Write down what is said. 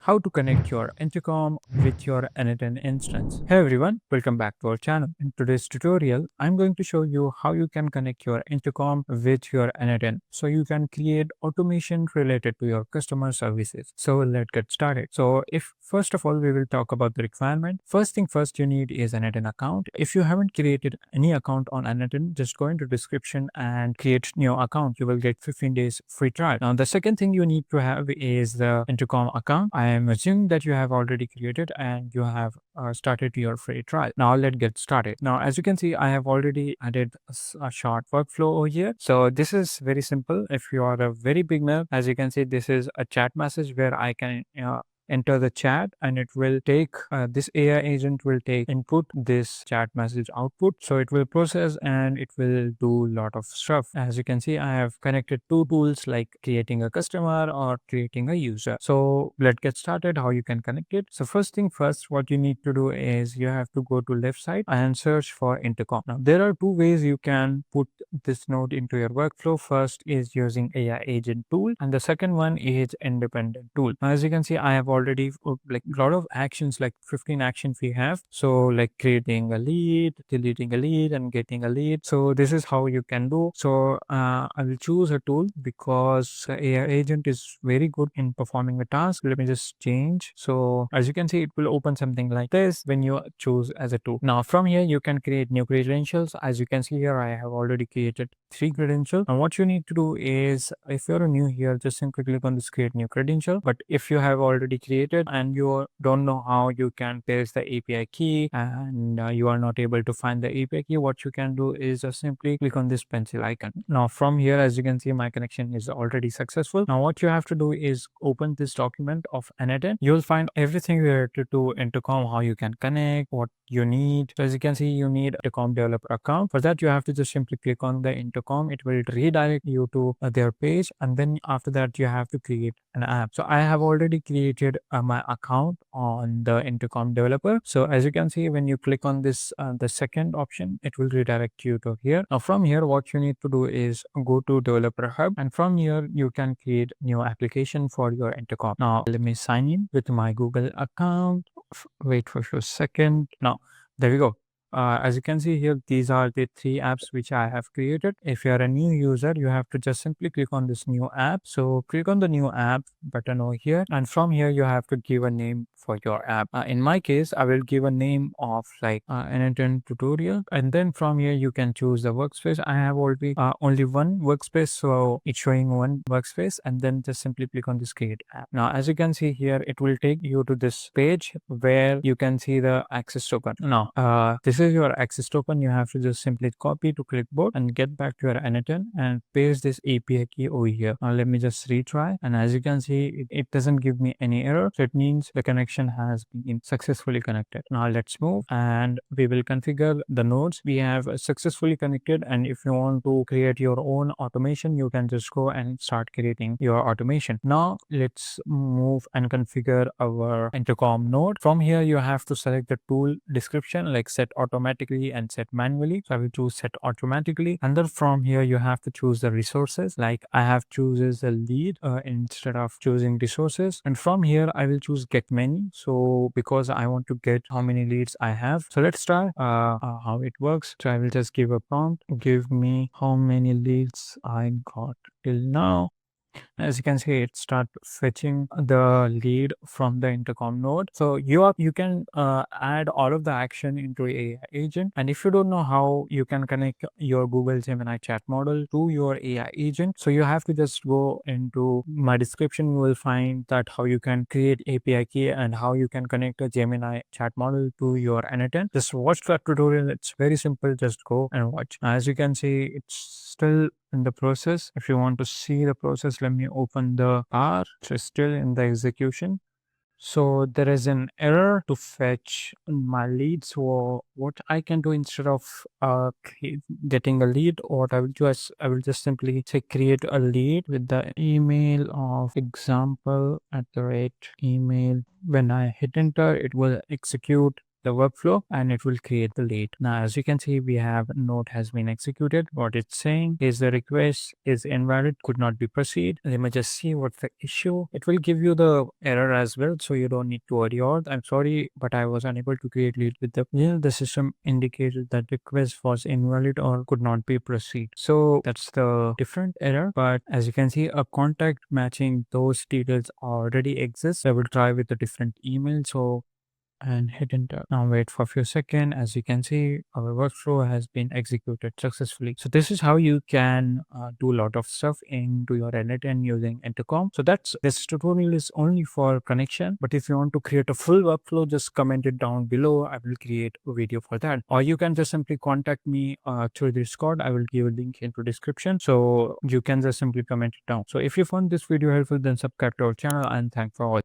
how to connect your Intercom with your N8n instance. Hey everyone, welcome back to our channel. In today's tutorial, I'm going to show you how you can connect your Intercom with your N8n so you can create automation related to your customer services. So let's get started. So if first of all, we will talk about the requirement. First thing first, you need is an N8n account. If you haven't created any account on N8n, just go into description and create new account. You will get 15 days free trial. Now the second thing you need to have is the Intercom account. I am assuming that you have already created and you have started your free trial. Now let's get started. Now as you can see, I have already added a short workflow over here. So this is very simple. If you are a very beginner, as you can see, this is a chat message where I can enter the chat and it will take this AI agent will take input this chat message output. So it will process and it will do a lot of stuff. As you can see, I have connected two tools like creating a customer or creating a user. So let's get started how you can connect it. So first thing first, what you need to do is you have to go to left side and search for Intercom. Now there are two ways you can put this node into your workflow. First is using AI agent tool and the second one is independent tool. Now, as you can see, I have already like a lot of actions, like 15 actions we have. So like creating a lead, deleting a lead and getting a lead. So this is how you can do. So I will choose a tool because AI agent is very good in performing a task. Let me just change. So as you can see, it will open something like this when you choose as a tool. Now from here, you can create new credentials. As you can see here, I have already created 3 credentials. And what you need to do is, if you're new here, just simply click on this create new credential. But if you have already created and you don't know how you can paste the API key and you are not able to find the API key, what you can do is just simply click on this pencil icon. Now from here, as you can see, my connection is already successful. Now what you have to do is open this document of N8n. You'll find everything related to Intercom, how you can connect, what you need. So as you can see, you need Intercom developer account. For that, you have to just simply click on the Intercom. It will redirect you to their page, and then after that you have to create an app. So I have already created my account on the Intercom developer. So as you can see, when you click on this the second option, it will redirect you to here. Now from here, what you need to do is go to developer hub, and from here you can create new application for your Intercom. Now let me sign in with my Google account. Wait for a second. Now there we go. As you can see here, these are the 3 apps which I have created. If you are a new user, you have to just simply click on this new app. So click on the new app button over here, and from here you have to give a name for your app. In my case, I will give a name of like N8n tutorial, and then from here you can choose the workspace. I have already only one workspace, so it's showing one workspace, and then just simply click on this create app. Now as you can see here, it will take you to this page where you can see the access token. Now this is your access token. You have to just simply copy to clipboard and get back to your N8n and paste this API key over here. Now let me just retry, and as you can see, it doesn't give me any error, so it means the connection has been successfully connected. Now let's move and we will configure the nodes we have successfully connected. And if you want to create your own automation, you can just go and start creating your automation. Now let's move and configure our Intercom node. From here, you have to select the tool description like set automatically and set manually. So I will choose set automatically, and then from here you have to choose the resources. Like I have chooses a lead instead of choosing resources, and from here I will choose get many. So because I want to get how many leads I have, so let's try how it works. So I will just give a prompt, give me how many leads I got till now. As you can see, it start fetching the lead from the Intercom node. So you can add all of the action into AI agent. And if you don't know how you can connect your Google Gemini chat model to your AI agent, so you have to just go into my description. You will find that how you can create API key and how you can connect a Gemini chat model to your N8n. Just watch that tutorial. It's very simple. Just go and watch. As you can see, it's still in the process. If you want to see the process, let me open the R. It's still in the execution. So there is an error to fetch my lead. So what I can do instead of getting a lead, what I will just simply say create a lead with the email of example @ email. When I hit enter, it will execute the workflow and it will create the late. Now, as you can see, we have note has been executed. What it's saying is the request is invalid, could not be proceed. Let me just see what's the issue. It will give you the error as well, so you don't need to worry. Or I'm sorry, but I was unable to create lead with the system indicated that request was invalid or could not be proceed. So that's the different error. But as you can see, a contact matching those details already exists. I will try with a different email. So and hit enter. Now wait for a few seconds. As you can see, our workflow has been executed successfully. So this is how you can do a lot of stuff into your N8n using Intercom. So this tutorial is only for connection. But if you want to create a full workflow, just comment it down below. I will create a video for that. Or you can just simply contact me through Discord. I will give a link into description. So you can just simply comment it down. So if you found this video helpful, then subscribe to our channel and thanks for watching.